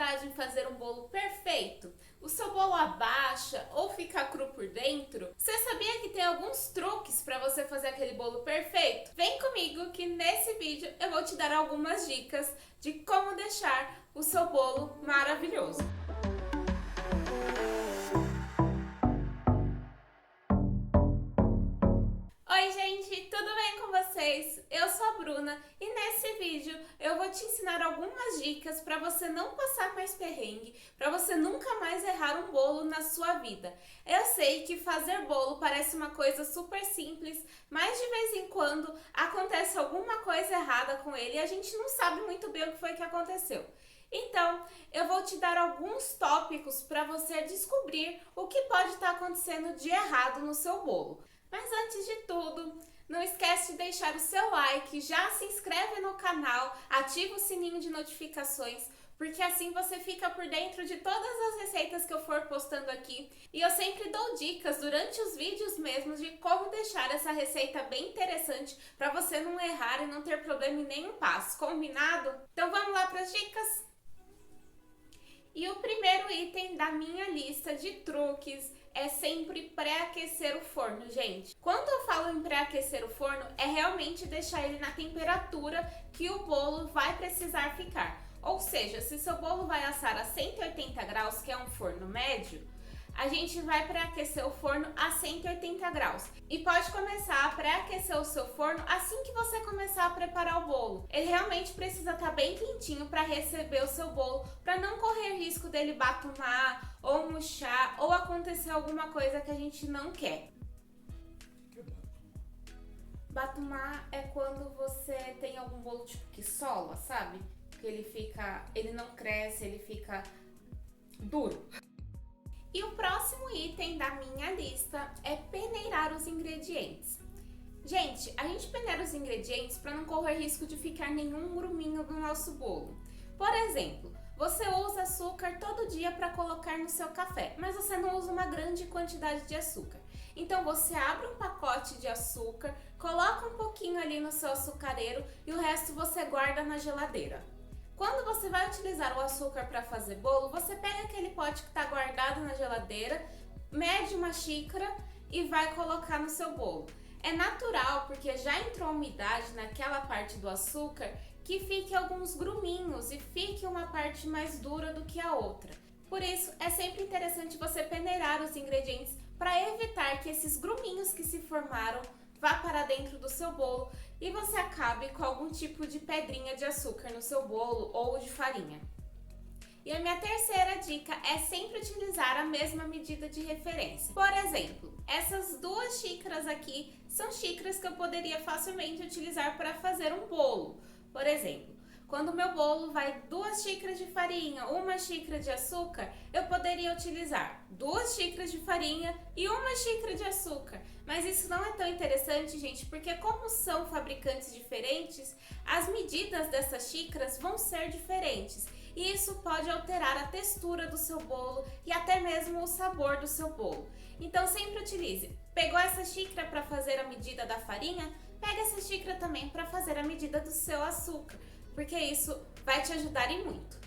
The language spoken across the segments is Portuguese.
dificuldade em fazer um bolo perfeito? O seu bolo abaixa ou fica cru por dentro? Você sabia que tem alguns truques para você fazer aquele bolo perfeito? Vem comigo que nesse vídeo eu vou te dar algumas dicas de como deixar o seu bolo maravilhoso. Oi gente, tudo bem com vocês? Eu sou a Bruna e nesse vídeo eu vou te ensinar algumas dicas para você não passar mais perrengue, para você nunca mais errar um bolo na sua vida. Eu sei que fazer bolo parece uma coisa super simples, mas de vez em quando acontece alguma coisa errada com ele e a gente não sabe muito bem o que foi que aconteceu. Então, eu vou te dar alguns tópicos para você descobrir o que pode estar acontecendo de errado no seu bolo. Mas antes de tudo, não esquece de deixar o seu like, já se inscreve no canal, ativa o sininho de notificações, porque assim você fica por dentro de todas as receitas que eu for postando aqui. E eu sempre dou dicas durante os vídeos mesmos de como deixar essa receita bem interessante para você não errar e não ter problema em nenhum passo, combinado? Então vamos lá para as dicas? E o primeiro item da minha lista de truques é sempre pré-aquecer o forno, gente. Quando eu falo em pré-aquecer o forno, é realmente deixar ele na temperatura que o bolo vai precisar ficar. Ou seja, se seu bolo vai assar a 180 graus, que é um forno médio, a gente vai pré-aquecer o forno a 180 graus. E pode começar a pré-aquecer o seu forno assim que você começar a preparar o bolo. Ele realmente precisa estar bem quentinho para receber o seu bolo, para não correr risco dele batumar ou murchar ou acontecer alguma coisa que a gente não quer. Batumar é quando você tem algum bolo tipo que sola, sabe? Que ele não cresce, ele fica duro. E o próximo item da minha lista é peneirar os ingredientes. Gente, a gente peneira os ingredientes para não correr risco de ficar nenhum gruminho no nosso bolo. Por exemplo, você usa açúcar todo dia para colocar no seu café, mas você não usa uma grande quantidade de açúcar. Então você abre um pacote de açúcar, coloca um pouquinho ali no seu açucareiro e o resto você guarda na geladeira. Quando você vai utilizar o açúcar para fazer bolo, você pega aquele pote que está guardado na geladeira, mede uma xícara e vai colocar no seu bolo. É natural, porque já entrou umidade naquela parte do açúcar, que fique alguns gruminhos e fique uma parte mais dura do que a outra. Por isso, é sempre interessante você peneirar os ingredientes para evitar que esses gruminhos que se formaram vá para dentro do seu bolo e você acabe com algum tipo de pedrinha de açúcar no seu bolo ou de farinha. E a minha terceira dica é sempre utilizar a mesma medida de referência. Por exemplo, essas duas xícaras aqui são xícaras que eu poderia facilmente utilizar para fazer um bolo. Por exemplo, quando o meu bolo vai 2 xícaras de farinha, 1 xícara de açúcar, eu poderia utilizar 2 xícaras de farinha e 1 xícara de açúcar. Mas isso não é tão interessante, gente, porque como são fabricantes diferentes, as medidas dessas xícaras vão ser diferentes. E isso pode alterar a textura do seu bolo e até mesmo o sabor do seu bolo. Então sempre utilize. Pegou essa xícara para fazer a medida da farinha? Pega essa xícara também para fazer a medida do seu açúcar, porque isso vai te ajudar e muito.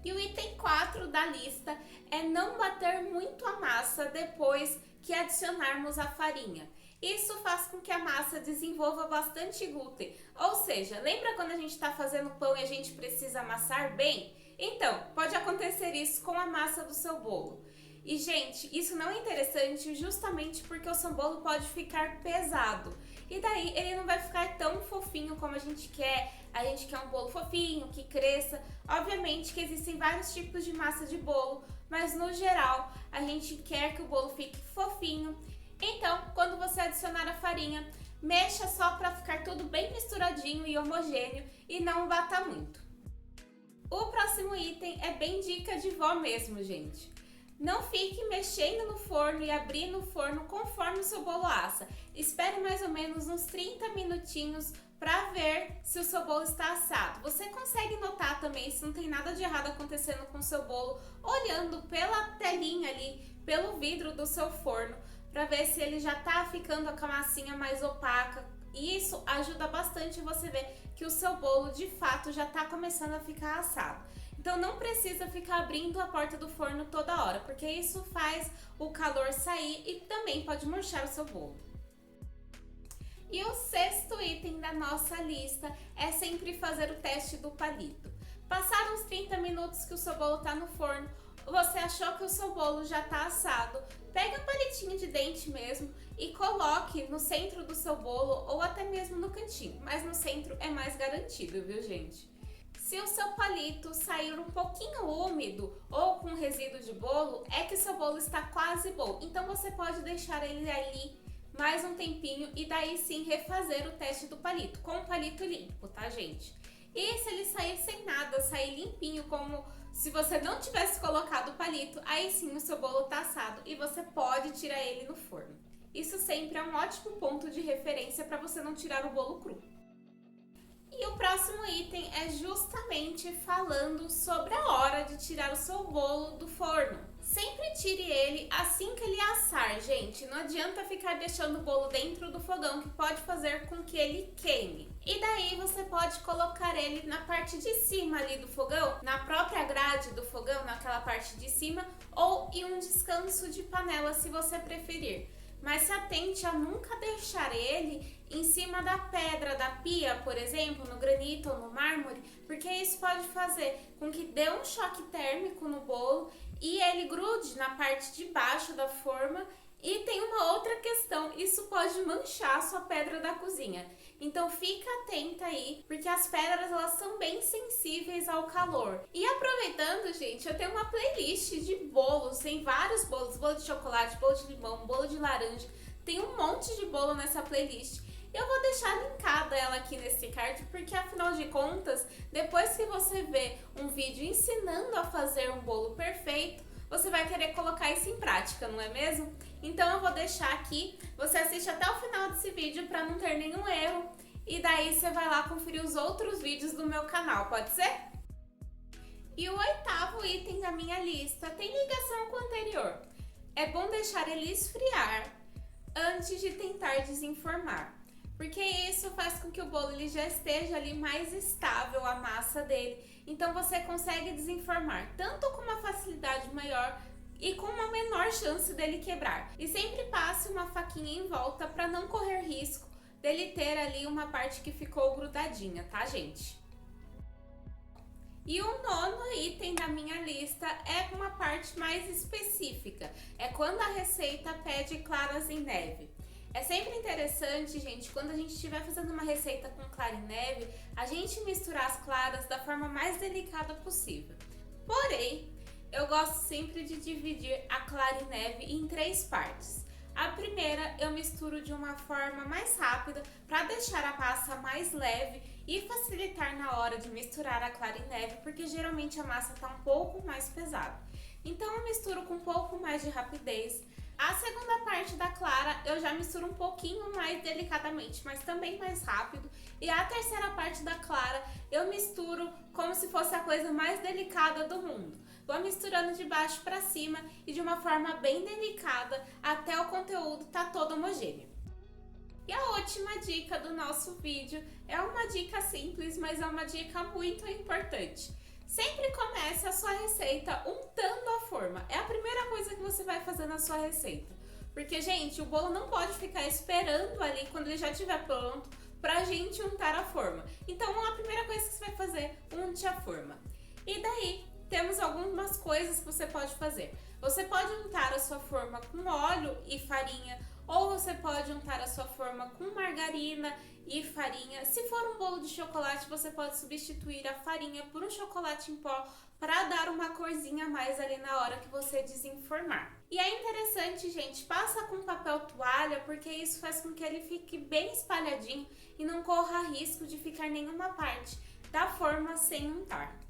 E o item 4 da lista é não bater muito a massa depois que adicionarmos a farinha. Isso faz com que a massa desenvolva bastante glúten. Ou seja, lembra quando a gente está fazendo pão e a gente precisa amassar bem? Então, pode acontecer isso com a massa do seu bolo. E, gente, isso não é interessante justamente porque o seu bolo pode ficar pesado. E daí ele não vai ficar tão fofinho como a gente quer. A gente quer um bolo fofinho, que cresça. Obviamente que existem vários tipos de massa de bolo, mas no geral a gente quer que o bolo fique fofinho. Então, quando você adicionar a farinha, mexa só para ficar tudo bem misturadinho e homogêneo e não bata muito. O próximo item é bem dica de vó mesmo, gente. Não fique mexendo no forno e abrindo o forno conforme o seu bolo assa. Espere mais ou menos uns 30 minutinhos para ver se o seu bolo está assado. Você consegue notar também se não tem nada de errado acontecendo com o seu bolo, olhando pela telinha ali, pelo vidro do seu forno, para ver se ele já está ficando com a massinha mais opaca. E isso ajuda bastante você ver que o seu bolo de fato já está começando a ficar assado. Então não precisa ficar abrindo a porta do forno toda hora, porque isso faz o calor sair e também pode murchar o seu bolo. E o sexto item da nossa lista é sempre fazer o teste do palito. Passaram uns 30 minutos que o seu bolo está no forno, você achou que o seu bolo já está assado, pega um palitinho de dente mesmo e coloque no centro do seu bolo ou até mesmo no cantinho, mas no centro é mais garantido, viu, gente? Se o seu palito sair um pouquinho úmido ou com resíduo de bolo, é que o seu bolo está quase bom. Então você pode deixar ele ali mais um tempinho e daí sim refazer o teste do palito, com o palito limpo, tá, gente? E se ele sair sem nada, sair limpinho, como se você não tivesse colocado o palito, aí sim o seu bolo tá assado e você pode tirar ele no forno. Isso sempre é um ótimo ponto de referência para você não tirar o bolo cru. E o próximo item é justamente falando sobre a hora de tirar o seu bolo do forno. Sempre tire ele assim que ele assar, gente. Não adianta ficar deixando o bolo dentro do fogão, que pode fazer com que ele queime. E daí você pode colocar ele na parte de cima ali do fogão, na própria grade do fogão, naquela parte de cima, ou em um descanso de panela, se você preferir. Mas se atente a nunca deixar ele em cima da pedra da pia, por exemplo, no granito ou no mármore, porque isso pode fazer com que dê um choque térmico no bolo e ele grude na parte de baixo da forma. E tem uma outra questão, isso pode manchar a sua pedra da cozinha. Então fica atenta aí, porque as pedras elas são bem sensíveis ao calor. E aproveitando, gente, eu tenho uma playlist de bolos, tem vários bolos, bolo de chocolate, bolo de limão, bolo de laranja, tem um monte de bolo nessa playlist. Eu vou deixar linkada ela aqui nesse card, porque afinal de contas, depois que você vê um vídeo ensinando a fazer um bolo perfeito, você vai querer colocar isso em prática, não é mesmo? Então eu vou deixar aqui, você assiste até o final desse vídeo para não ter nenhum erro e daí você vai lá conferir os outros vídeos do meu canal, pode ser? E o oitavo item da minha lista tem ligação com o anterior. É bom deixar ele esfriar antes de tentar desenformar, porque isso faz com que o bolo ele já esteja ali mais estável, a massa dele, então você consegue desenformar tanto com uma facilidade maior e com uma menor chance dele quebrar. E sempre passe uma faquinha em volta para não correr risco dele ter ali uma parte que ficou grudadinha, tá, gente? E o nono item da minha lista é uma parte mais específica, é quando a receita pede claras em neve. É sempre interessante, gente, quando a gente estiver fazendo uma receita com clara em neve, a gente misturar as claras da forma mais delicada possível. Porém, eu gosto sempre de dividir a clara em neve em 3 partes. A primeira eu misturo de uma forma mais rápida para deixar a massa mais leve e facilitar na hora de misturar a clara em neve, porque geralmente a massa está um pouco mais pesada. Então eu misturo com um pouco mais de rapidez. A segunda parte da clara eu já misturo um pouquinho mais delicadamente, mas também mais rápido. E a terceira parte da clara eu misturo como se fosse a coisa mais delicada do mundo. Vou misturando de baixo para cima e de uma forma bem delicada até o conteúdo tá todo homogêneo. E a última dica do nosso vídeo é uma dica simples, mas é uma dica muito importante. Sempre comece a sua receita untando a forma. É a primeira coisa que você vai fazer na sua receita. Porque, gente, o bolo não pode ficar esperando ali quando ele já estiver pronto pra gente untar a forma. Então, a primeira coisa que você vai fazer, unte a forma. E daí, temos algumas coisas que você pode fazer. Você pode untar a sua forma com óleo e farinha, ou você pode untar a sua forma com margarina e farinha. Se for um bolo de chocolate, você pode substituir a farinha por um chocolate em pó para dar uma corzinha a mais ali na hora que você desenformar. E é interessante, gente, passa com papel toalha, porque isso faz com que ele fique bem espalhadinho e não corra risco de ficar nenhuma parte da forma sem untar.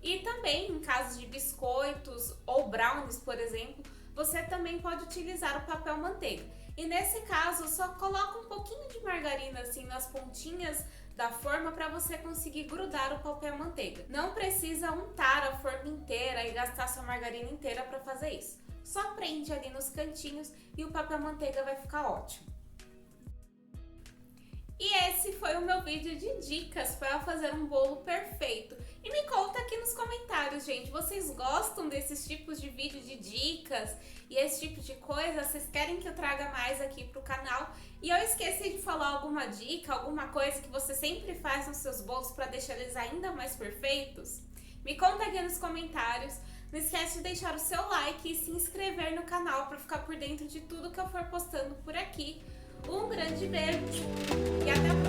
E também em caso de biscoitos ou brownies, por exemplo, você também pode utilizar o papel manteiga. E nesse caso, só coloca um pouquinho de margarina assim nas pontinhas da forma para você conseguir grudar o papel manteiga. Não precisa untar a forma inteira e gastar sua margarina inteira para fazer isso. Só prende ali nos cantinhos e o papel manteiga vai ficar ótimo. E esse foi o meu vídeo de dicas para fazer um bolo perfeito. E me conta aqui nos comentários comentários, gente. Vocês gostam desses tipos de vídeo de dicas e esse tipo de coisa? Vocês querem que eu traga mais aqui pro canal? E eu esqueci de falar alguma dica, alguma coisa que você sempre faz nos seus bolos para deixar eles ainda mais perfeitos? Me conta aqui nos comentários. Não esquece de deixar o seu like e se inscrever no canal para ficar por dentro de tudo que eu for postando por aqui. Um grande beijo e até a próxima!